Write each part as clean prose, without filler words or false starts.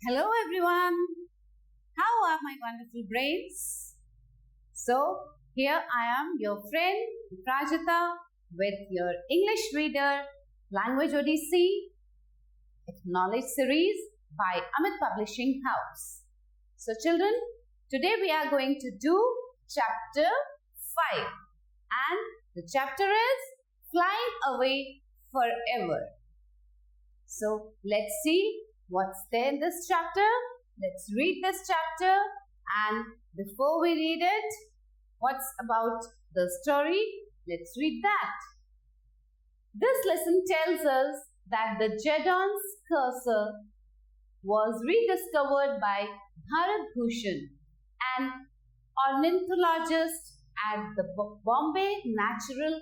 Hello everyone. How are my wonderful brains? So, here I am, your friend Prajita, with your English Reader Language Odyssey Knowledge Series by Amit Publishing House. So, children, today we are going to do chapter 5, and the chapter is Flying Away Forever. So, let's see what's there in this chapter. Let's read this chapter, and before we read it, what's about the story? Let's read that. This lesson tells us that the Jedon's cursor was rediscovered by Bharat Bhushan, an ornithologist at the Bombay Natural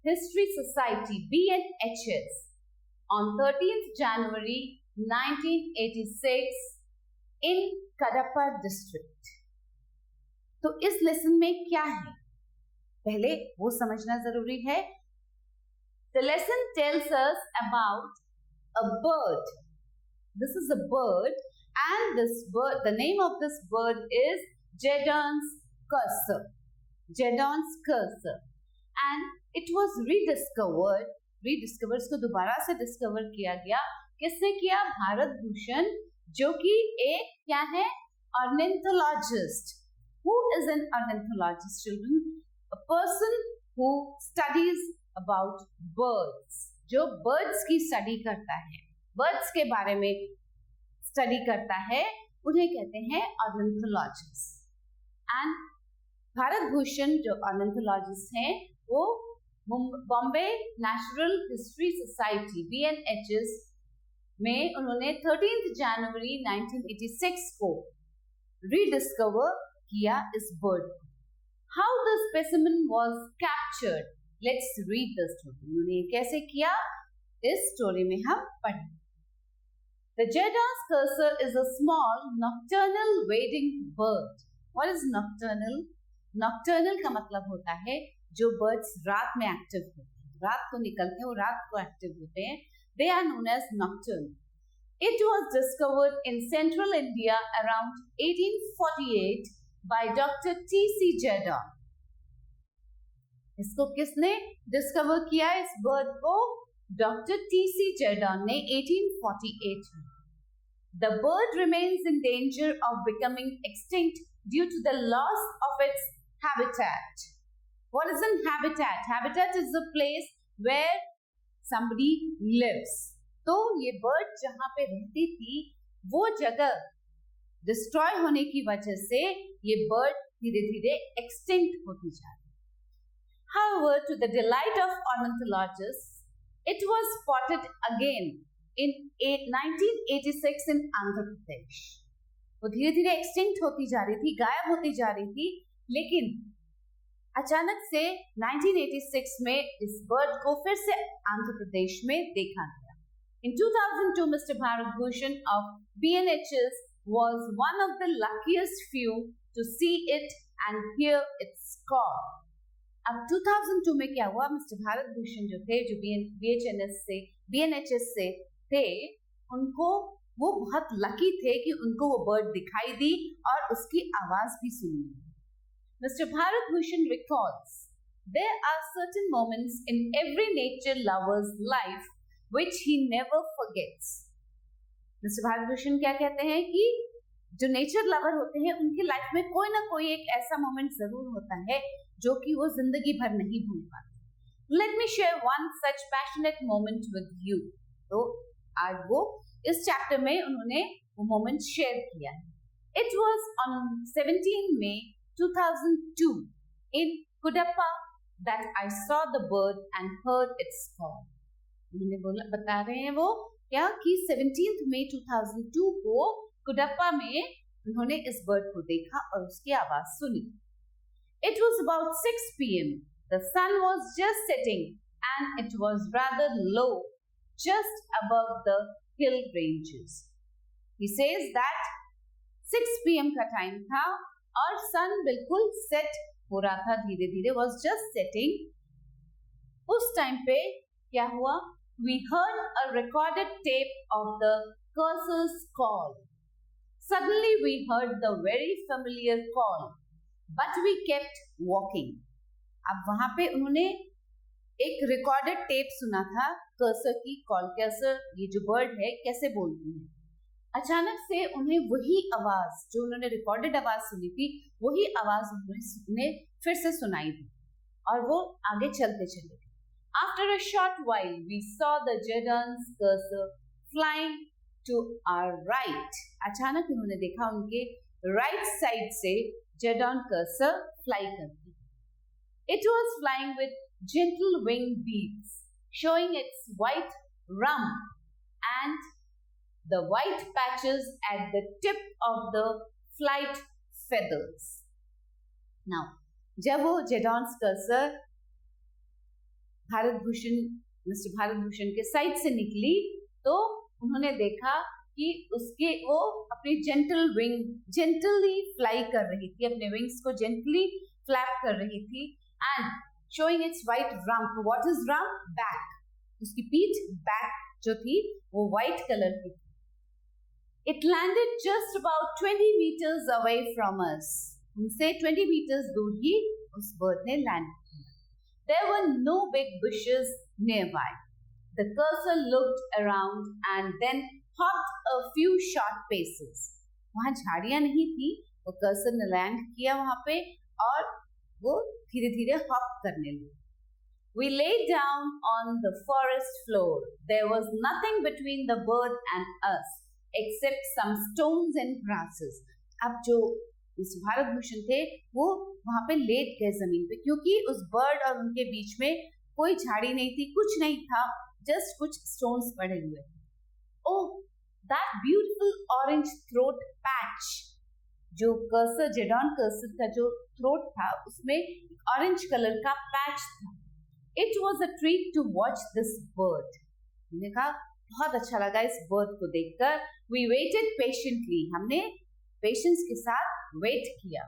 History Society (BNHS) on 13th January 1986 in Kadapa district. तो इस lesson में क्या है पहले वो समझना जरूरी है. The lesson tells us about a bird. This is a bird, and this bird, the name of this bird is Jedon's cursor. Jedon's cursor, and it was rediscovered. इसको दोबारा से डिस्कवर किया गया. किसने किया? भारत भूषण, जो कि एक क्या है? Ornithologist. Who is an ornithologist, children? A person who studies about birds. जो birds की स्टडी करता है, birds के बारे में स्टडी करता है, उन्हें कहते हैं ornithologist. And भारत भूषण जो ornithologist हैं, वो Bombay natural history society (BNHS) में उन्होंने 13 जनवरी 1986 को रीडिस्कवर किया इस बर्ड को. How the specimen was captured. Let's read the story. उन्होंने कैसे किया, इस स्टोरी में हम पढ़ें. The Jedon's cursor is a small nocturnal wading bird. What is nocturnal? Nocturnal का मतलब होता है जो बर्ड्स रात में एक्टिव होते हैं, रात को निकलते हैं और रात को एक्टिव होते हैं. They are known as nocturnal. It was discovered in central India around 1848 by doctor T C. Jerdon. इसको किसने डिस्कवर किया इस बर्ड को? Doctor T C. जेडॉन ने 1848 में. The bird remains in danger of becoming extinct due to the loss of its habitat. What is an habitat? Habitat is the place where somebody lives. तो ये bird जहां पे रहती थी, वो जगह डिस्ट्रॉय होने की वजह से ये बर्ड धीरे धीरे एक्सटिंक्ट होती जा रही. However, to the delight of ornithologists, it was spotted again in 1986 in Andhra Pradesh. वो धीरे धीरे एक्सटिंक्ट होती जा रही थी, गायब होती जा रही थी, लेकिन अचानक से 1986 में इस बर्ड को फिर से आंध्र प्रदेश में देखा गया. In 2002, Mr. Bharat Bhushan of BNHS was one of the luckiest few to see it and hear its call. अब 2002 में क्या हुआ? मिस्टर भारत भूषण जो थे, जो BNHS से थे, उनको वो बहुत लकी थे कि उनको वो बर्ड दिखाई दी और उसकी आवाज भी सुनी. Mr. Bharat Bhushan recalls, there are certain moments in every nature lover's life which he never forgets. Mr. Bharat Bhushan क्या कहते हैं कि जो नेचर लवर होते हैं उनकी लाइफ में कोई ना कोई एक ऐसा मोमेंट जरूर होता है जो कि वो जिंदगी भर नहीं भूल पाते. Let me share one such passionate moment with you. तो आज वो इस चैप्टर में उन्होंने वो मोमेंट शेयर किया है. It was on 17 May 2002 in Kudappa that I saw the bird and heard its call. उन्होंने बता रहे हैं वो क्या कि 17 मई 2002 को कुडप्पा में उन्होंने इस बर्ड को देखा और उसकी आवाज सुनी. It was about 6 p.m. The sun was just setting and it was rather low, just above the hill ranges. He says that 6 p.m. का टाइम था और सन बिल्कुल सेट हो रहा था, धीरे धीरे was just setting. उस टाइम पे क्या हुआ? We heard a recorded tape of the cursor's call. Suddenly we heard the very familiar call, but we kept walking. अब वहां पे उन्होंने एक रिकॉर्डेड टेप सुना था कर्सर की कॉल, कर्सर ये जो बर्ड है कैसे बोलती है। अचानक से उन्हें वही आवाज जो उन्होंने रिकॉर्डेड आवाज सुनी थी, वही आवाज उन्हें फिर से सुनाई दी और वो आगे चलते चले गए। After a short while, we saw the Jedon's cursor flying to our right. अचानक उन्होंने देखा उनके राइट साइड से Jedon cursor फ्लाई करती। It was flying with gentle wing beats, showing its white rump and the white patches at the tip of the flight feathers. Now, जब वो Jedon's cursor Bharat Bhushan, mister Bharat Bhushan के side से निकली तो उन्होंने देखा कि उसके वो अपनी जेंटली फ्लाई कर रही थी, अपने विंग्स को जेंटली फ्लैप कर रही थी and showing it's white rump. What is rump? Back. उसकी पीठ, बैक जो थी वो व्हाइट कलर की थी। It landed just about 20 meters away from us. उनसे 20 meters दूर ही उस बर्ड ने लैंड किया। There were no big bushes nearby. The cursor looked around and then hopped a few short paces. वहाँ झाड़ियाँ नहीं थी, वो कर्सर ने लैंड किया वहाँ पे और वो धीरे धीरे हॉप करने लगी। We lay down on the forest floor. There was nothing between the bird and us except some stones and grasses. अब जो मिस्टर भारत भूषण थे वो वहां पे लेट गए जमीन पे, क्योंकि उस बर्ड और उनके बीच में कोई झाड़ी नहीं थी, कुछ नहीं था, जस्ट कुछ स्टोन्स पड़े हुए थे। Oh, that beautiful orange throat patch, जो कर्सर, जेडॉन कर्सर का जो थ्रोट था उसमें ऑरेंज कलर का पैच था। It was a treat to watch this bird. हमने कहा बहुत अच्छा लगा इस बर्ड को देखकर। वी वेटेड पेशेंटली, हमने पेशेंस के साथ वेट किया।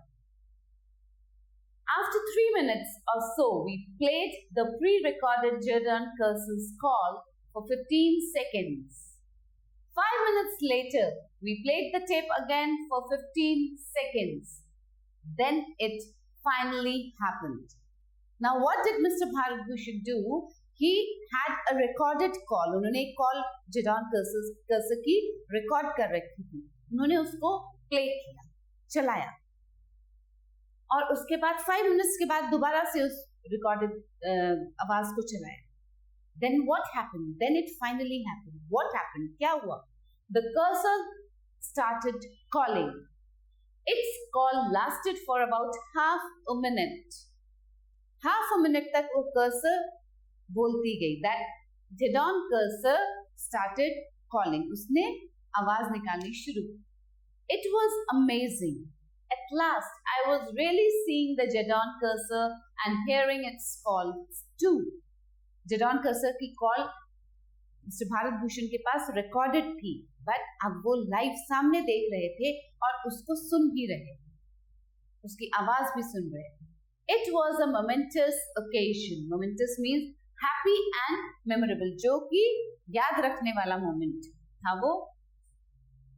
After 3 minutes or so, we played the pre-recorded Jedon cursor's call for 15 seconds. 5 minutes later, we played the tape again for 15 seconds. Then it finally happened. Now, what did Mr. Bharat Bhushan do? He had a recorded call. उन्होंने एक call Jedon cursor की record कर रखी थी, उन्होंने उसको play किया, चलाया और उसके बाद 5 मिनट्स के बाद दोबारा से उस रिकॉर्डेड आवाज को चलाया। Then what happened? Then it finally happened. What happened? क्या हुआ? The cursor started calling. Its call lasted for about half a minute. Half a minute तक वो cursor बोलती गई। That Jedon cursor started calling. उसने आवाज निकालनी शुरू की। It was amazing. At last, I was really seeing the Jedon cursor and hearing its calls too. Jedon cursor की कॉल मिस्टर भारत भूषण के पास रिकॉर्डेड थी, बट अब वो लाइव सामने देख रहे थे और उसको सुन भी रहे थे, उसकी आवाज भी सुन रहे थे। It was a momentous occasion. Momentous means happy and memorable, जो कि याद रखने वाला मोमेंट था वो।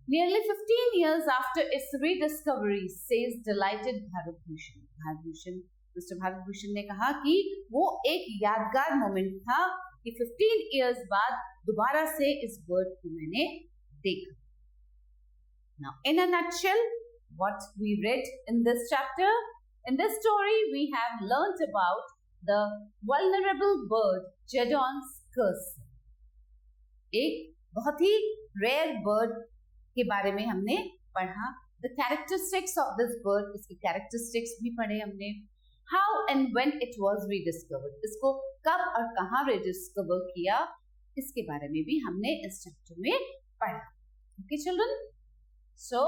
Nearly 15 years after its rediscovery, says delighted Bharat Bhushan. Mr. Bharat Bhushan ने कहा कि वो एक यादगार मोमेंट था कि 15 years बाद दोबारा से इस बर्ड को मैंने देखा। Now, in a nutshell, what we read in this chapter, in this story, we have learnt about the vulnerable bird, Jedon's cursor. एक बहुत ही rare bird के बारे में हमने पढ़ा। The characteristics of this bird, इसकी characteristics भी पढ़े हमने। How and when it was rediscovered, इसको कब और कहाँ rediscover किया, इसके बारे में भी हमने इस चैप्टर में पढ़ा। Okay, children? So,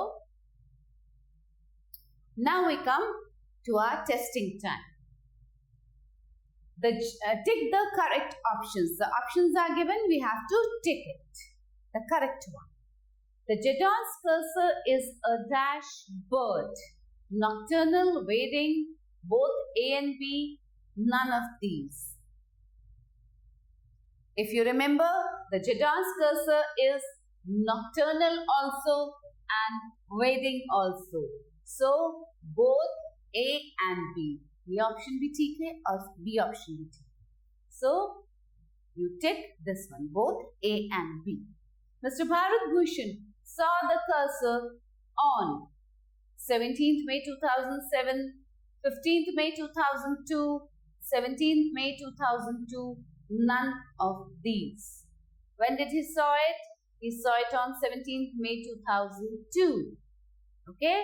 now we come to our testing time. Tick the correct options. The options are given, we have to tick it. The correct one. The Jedon's cursor is a dash bird, nocturnal, wading, both A and B, none of these. If you remember, the Jedon's cursor is nocturnal also, and wedding also. So both A and B. ये option भी ठीक है और B option भी ठीक है. So you tick this one, both A and B. Mr. Bharat Bhushan saw the cursor on 17th May 2007, 15th May 2002, 17th May 2002, none of these. When did he saw it? He saw it on 17th May 2002. Okay?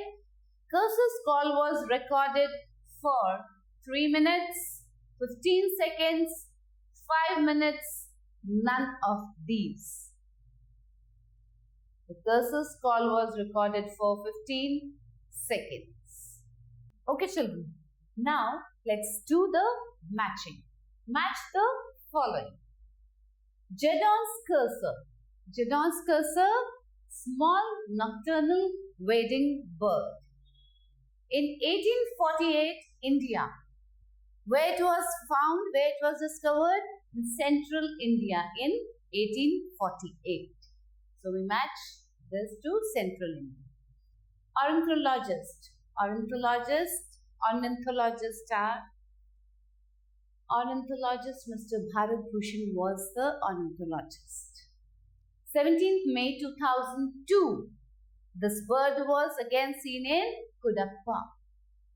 Cursor's call was recorded for 3 minutes, 15 seconds, 5 minutes, none of these. The cursor's call was recorded for 15 seconds. Okay, children. Now, let's do the matching. Match the following. Jedon's cursor. Jedon's cursor, small nocturnal wading bird. In 1848, India. Where it was found, where it was discovered? In central India in 1848. So we match this to central India. Ornithologist. Ornithologist Mr. Bharat Bhushan was the ornithologist. 17th May 2002. This bird was again seen in Kudappa.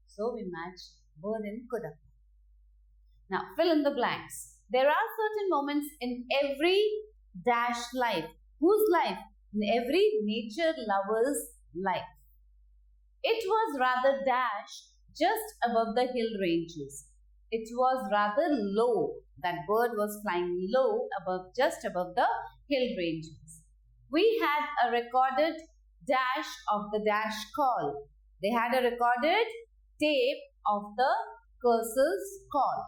So we match bird in Kudappa. Now fill in the blanks. There are certain moments in every dash life. Whose life? In every nature lover's life. It was rather dash just above the hill ranges. It was rather low. That bird was flying low just above the hill ranges. We had a recorded dash of the dash call. They had a recorded tape of the cursor's call.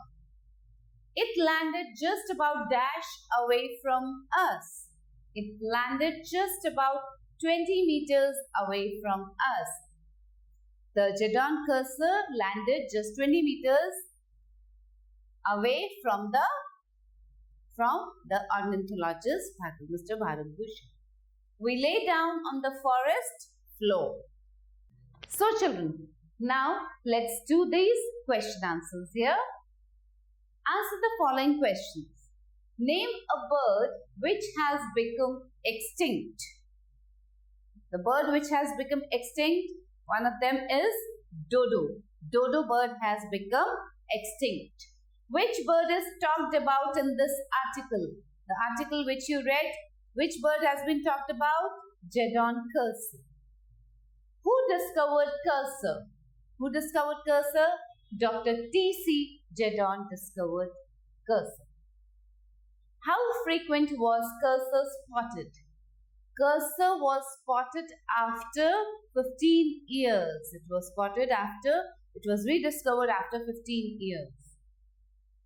It landed just about dash away from us. It landed just about 20 meters away from us. The Jedon cursor landed just 20 meters away from the ornithologist, Mr. Bharat Bhushan. We lay down on the forest floor. So children, now let's do these question answers here. Answer the following questions. Name a bird which has become extinct. The bird which has become extinct, one of them is dodo. Dodo bird has become extinct. Which bird is talked about in this article? The article which you read, which bird has been talked about? Jedon cursor. Who discovered cursor? Who discovered cursor? Dr. T.C. Jedon discovered cursor. How frequent was cursor spotted? Cursor was spotted after 15 years. It was rediscovered after 15 years.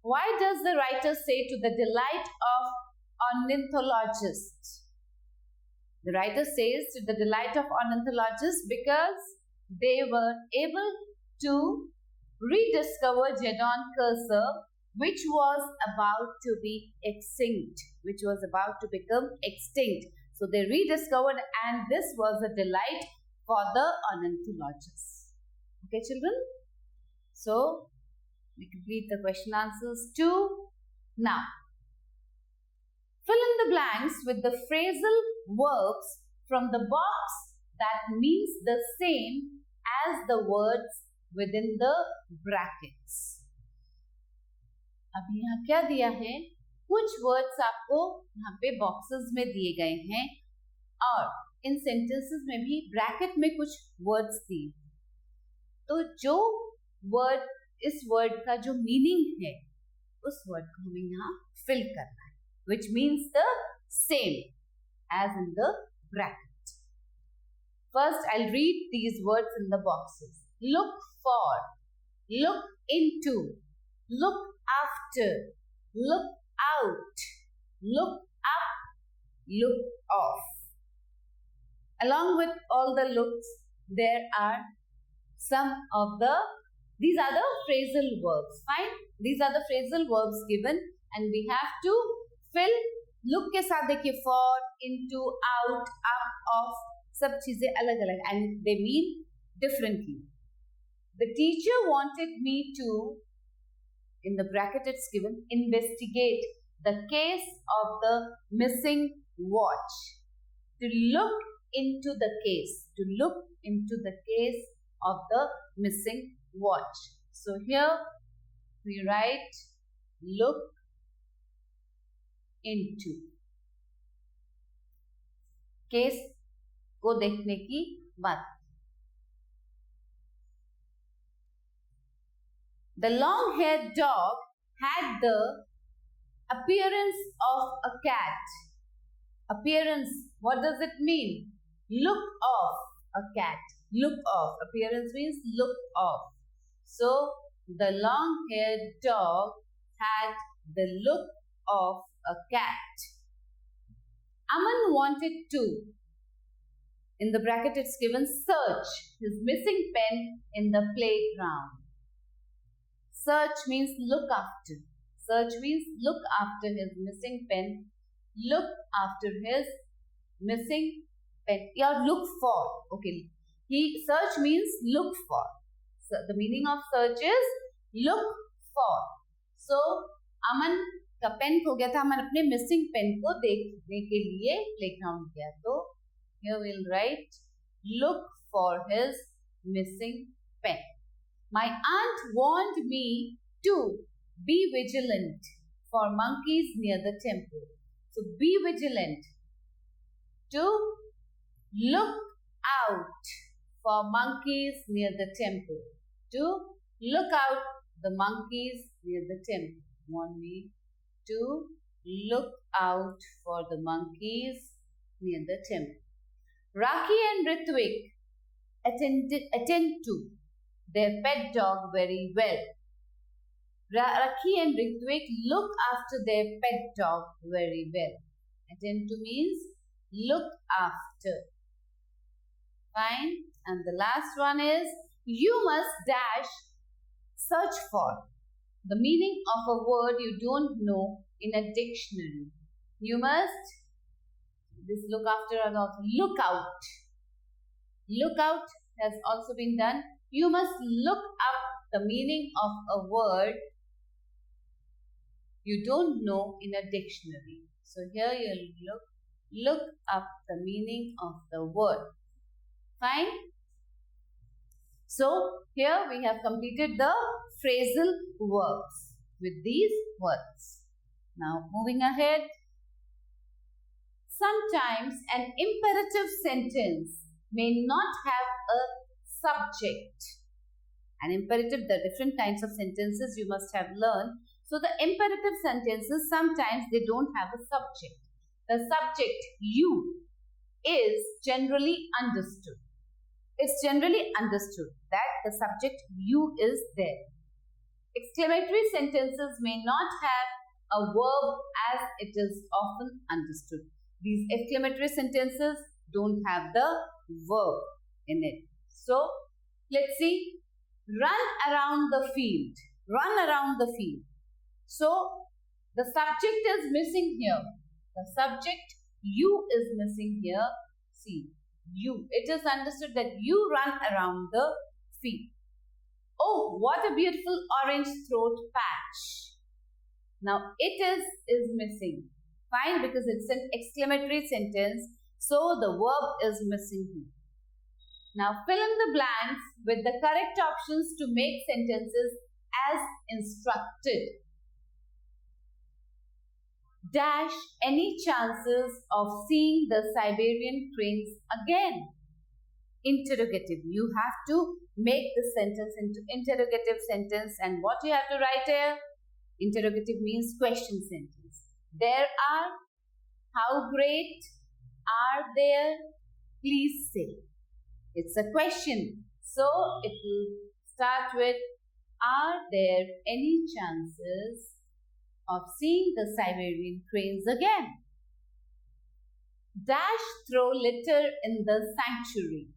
Why does the writer say to the delight of ornithologists? The writer says to the delight of ornithologists because they were able to rediscover Jedon cursor, which was about to be extinct, which was about to become extinct. So they rediscovered, and this was a delight for the ornithologists. Okay, children? So we complete the question answers too. Now, fill in the blanks with the phrasal verbs from the box that means the same as the words within the brackets. अब यहाँ क्या दिया है? कुछ words आपको यहाँ पे boxes में दिए गए हैं और इन सेंटेंसेस में भी ब्रैकेट में कुछ वर्ड्स दिए। तो जो वर्ड, इस वर्ड का जो मीनिंग है उस वर्ड को हमें यहाँ फिल करना है, which means the same as in the bracket. First, I'll read these words in the boxes. Look for, look into, look after, look out, look up, look off. Along with all the looks, there are these are the phrasal verbs. Fine. These are the phrasal verbs given, and we have to fill look के साथ देखिए for, into, out, up, off, सब चीजें अलग अलग and they mean differently. The teacher wanted me to, in the bracket it's given, investigate the case of the missing watch. To look into the case, of the missing watch. So here we write look into. Case को देखने की बात. The long-haired dog had the appearance of a cat. Appearance, what does it mean? Look of a cat. Look of. Appearance means look of. So, the long-haired dog had the look of a cat. Aman wanted to, in the bracket it's given, search his missing pen in the playground. Search means look after. Search means look after his missing pen. Look after his missing pen. Or look for. Okay. Search means look for. So the meaning of search is look for. So Aman का pen खो गया था. अमन अपने missing pen को देखने के लिए playground गया. तो here we'll write look for his missing pen. My aunt warned me to be vigilant for monkeys near the temple. So be vigilant. To look out for monkeys near the temple. To look out the monkeys near the temple. Warn me to look out for the monkeys near the temple. Rakhi and Ritwik attend to their pet dog very well. Rakhi and Ritwik look after their pet dog very well. Attend to means look after. Fine. And the last one is you must dash search for the meaning of a word you don't know in a dictionary. You must, this look after and also look out. Look out has also been done. You must look up the meaning of a word you don't know in a dictionary. So here you'll look up the meaning of the word. Fine. So here we have completed the phrasal verbs with these words. Now moving ahead. Sometimes an imperative sentence may not have a subject. An imperative, the different kinds of sentences you must have learned. So the imperative sentences, sometimes they don't have a subject. The subject you is generally understood. It's generally understood that the subject you is there. Exclamatory sentences may not have a verb as it is often understood. These exclamatory sentences don't have the verb in it. So, let's see. Run around the field. Run around the field. So, the subject is missing here. The subject you is missing here. See, you. It is understood that you run around the field. Oh, what a beautiful orange throat patch. Now, it is missing. Fine, because it's an exclamatory sentence. So, the verb is missing here. Now, fill in the blanks with the correct options to make sentences as instructed. Dash any chances of seeing the Siberian cranes again. Interrogative. You have to make the sentence into interrogative sentence, and what you have to write here? Interrogative means question sentence. There are. How great are there? Please say. It's a question. So it will start with, are there any chances of seeing the Siberian cranes again? Dash throw litter in the sanctuary.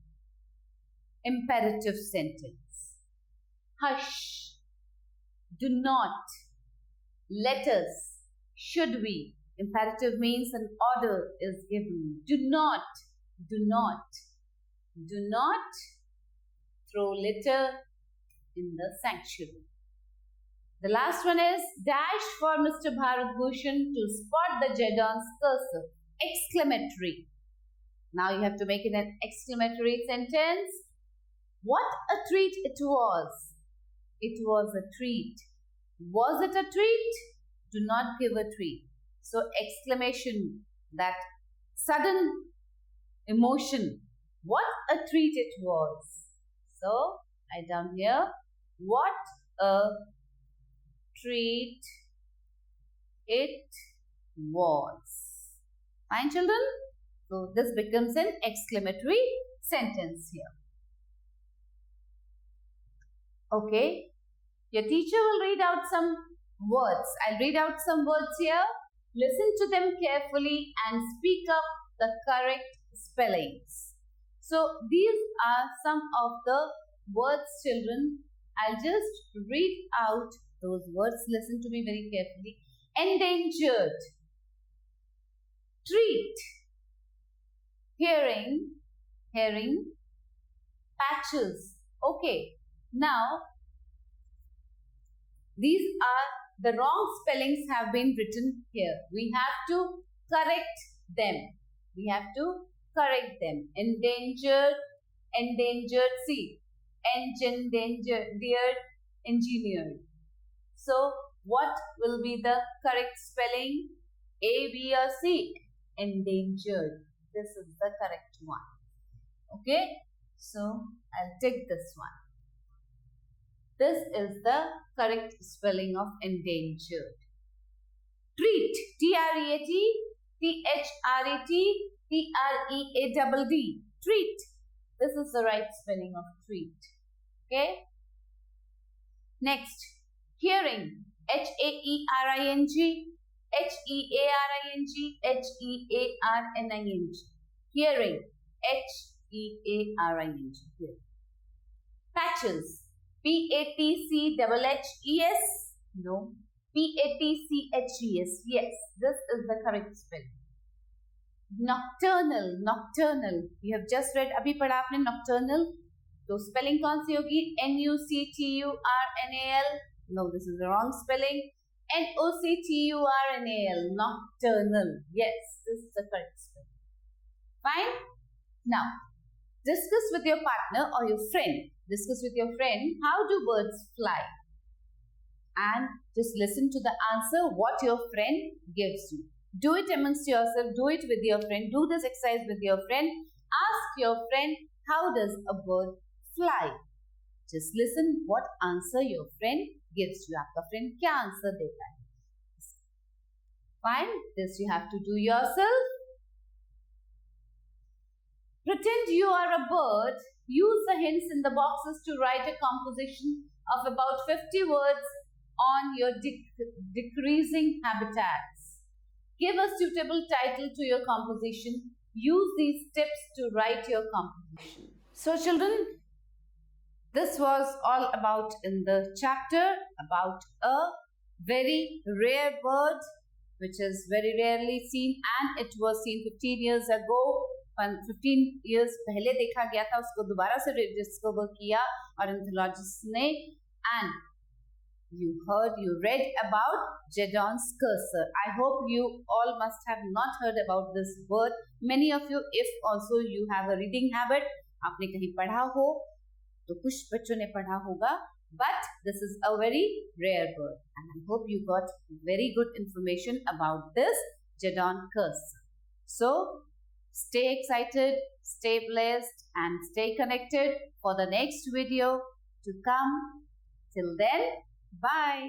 Imperative sentence. Hush. Do not. Let us. Should we. Imperative means an order is given. Do not throw litter in the sanctuary. The last one is dash for Mr. Bharat Bhushan to spot the Jedon's cursor. Exclamatory. Now you have to make it an exclamatory sentence. What a treat it was. It was a treat. Was it a treat? Do not give a treat. So exclamation, that sudden emotion. What a treat it was. So I down here. What a treat it was. Fine, children? So this becomes an exclamatory sentence here. Okay. Your teacher will read out some words. I'll read out some words here. Listen to them carefully and speak up the correct spellings. So these are some of the words, children. I'll just read out those words. Listen to me very carefully. Endangered, treat, hearing, patches. Okay, now these are the wrong spellings have been written here. We have to correct them. Endangered, see, engineered. So what will be the correct spelling? A, B or C? Endangered. This is the correct one. Okay. So I'll take this one. This is the correct spelling of endangered. Treat. T-R-E-A-T, T-H-R-E-T, T-R-E-A-D-D. Treat. This is the right spelling of treat. Okay. Next. Hearing. H-A-E-R-I-N-G, H-E-A-R-I-N-G, H-E-A-R-N-I-N-G. Hearing. H-E-A-R-I-N-G. Hearing. Patches. P-A-T-C-H-H-E-S. No. P-A-T-C-H-E-S. Yes. This is the correct spelling. Nocturnal. You have just read, अभी पढ़ा आपने nocturnal. तो spelling कौन सी होगी? N-U-C-T-U-R-N-A-L. No, this is the wrong spelling. N-O-C-T-U-R-N-A-L. Nocturnal. Yes, this is the correct spelling. Fine. Now, discuss with your partner or your friend. Discuss with your friend, how do birds fly? And just listen to the answer what your friend gives you. Do it amongst yourself. Do it with your friend. Do this exercise with your friend. Ask your friend, how does a bird fly? Just listen what answer your friend gives you. आपका friend क्या answer देता है? Fine. This you have to do yourself. Pretend you are a bird. Use the hints in the boxes to write a composition of about 50 words on your decreasing habitats. Give a suitable title to your composition. Use these tips to write your composition. So children, this was all about in the chapter about a very rare bird which is very rarely seen, and it was seen 15 years ago. 15 years पहले देखा गया था, उसको दोबारा से discover किया ornithologists ने. And you read about Jedon's cursor. I hope you all must have not heard about this bird. Many of you, if also you have a reading habit, आपने कहीं पढ़ा हो तो कुछ बच्चों ने पढ़ा होगा. But this is a very rare bird, and I hope you got very good information about this Jedon cursor. So stay excited, stay blessed, and stay connected for the next video to come. Till then, bye.